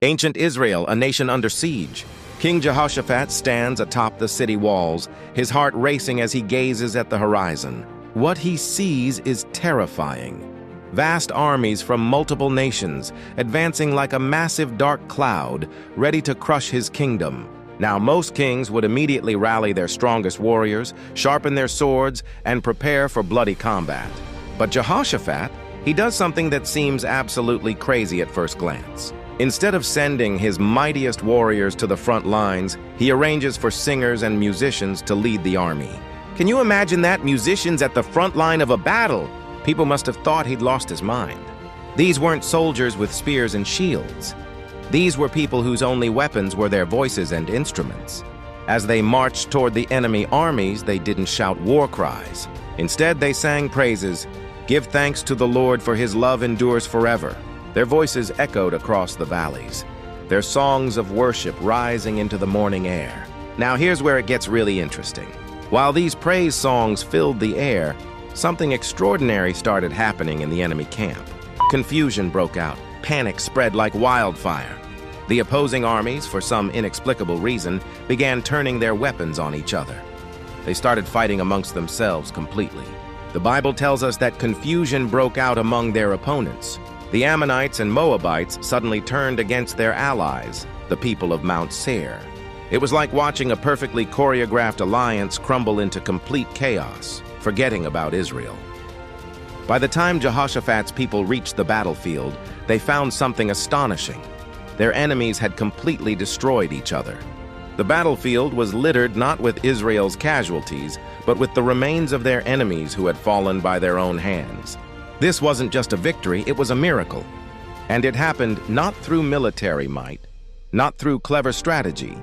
Ancient Israel, a nation under siege. King Jehoshaphat stands atop the city walls, his heart racing as he gazes at the horizon. What he sees is terrifying. Vast armies from multiple nations, advancing like a massive dark cloud, ready to crush his kingdom. Now, most kings would immediately rally their strongest warriors, sharpen their swords, and prepare for bloody combat. But Jehoshaphat, he does something that seems absolutely crazy at first glance. Instead of sending his mightiest warriors to the front lines, he arranges for singers and musicians to lead the army. Can you imagine that? Musicians at the front line of a battle? People must have thought he'd lost his mind. These weren't soldiers with spears and shields. These were people whose only weapons were their voices and instruments. As they marched toward the enemy armies, they didn't shout war cries. Instead, they sang praises. Give thanks to the Lord, for his love endures forever. Their voices echoed across the valleys, their songs of worship rising into the morning air. Now here's where it gets really interesting. While these praise songs filled the air, something extraordinary started happening in the enemy camp. Confusion broke out. Panic spread like wildfire. The opposing armies, for some inexplicable reason, began turning their weapons on each other. They started fighting amongst themselves completely. The Bible tells us that confusion broke out among their opponents. The Ammonites and Moabites suddenly turned against their allies, the people of Mount Seir. It was like watching a perfectly choreographed alliance crumble into complete chaos, forgetting about Israel. By the time Jehoshaphat's people reached the battlefield, they found something astonishing. Their enemies had completely destroyed each other. The battlefield was littered not with Israel's casualties, but with the remains of their enemies who had fallen by their own hands. This wasn't just a victory, it was a miracle. And it happened not through military might, not through clever strategy,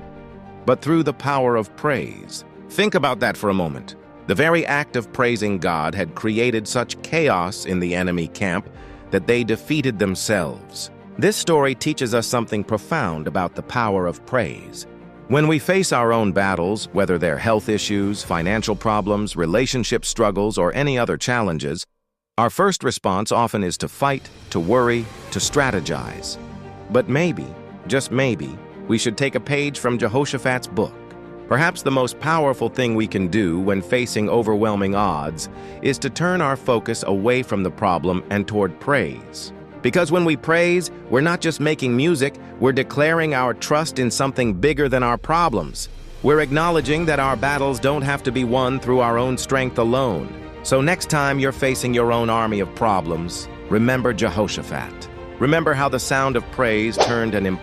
but through the power of praise. Think about that for a moment. The very act of praising God had created such chaos in the enemy camp that they defeated themselves. This story teaches us something profound about the power of praise. When we face our own battles, whether they're health issues, financial problems, relationship struggles, or any other challenges, our first response often is to fight, to worry, to strategize. But maybe, just maybe, we should take a page from Jehoshaphat's book. Perhaps the most powerful thing we can do when facing overwhelming odds is to turn our focus away from the problem and toward praise. Because when we praise, we're not just making music, we're declaring our trust in something bigger than our problems. We're acknowledging that our battles don't have to be won through our own strength alone. So next time you're facing your own army of problems, remember Jehoshaphat. Remember how the sound of praise turned an impossible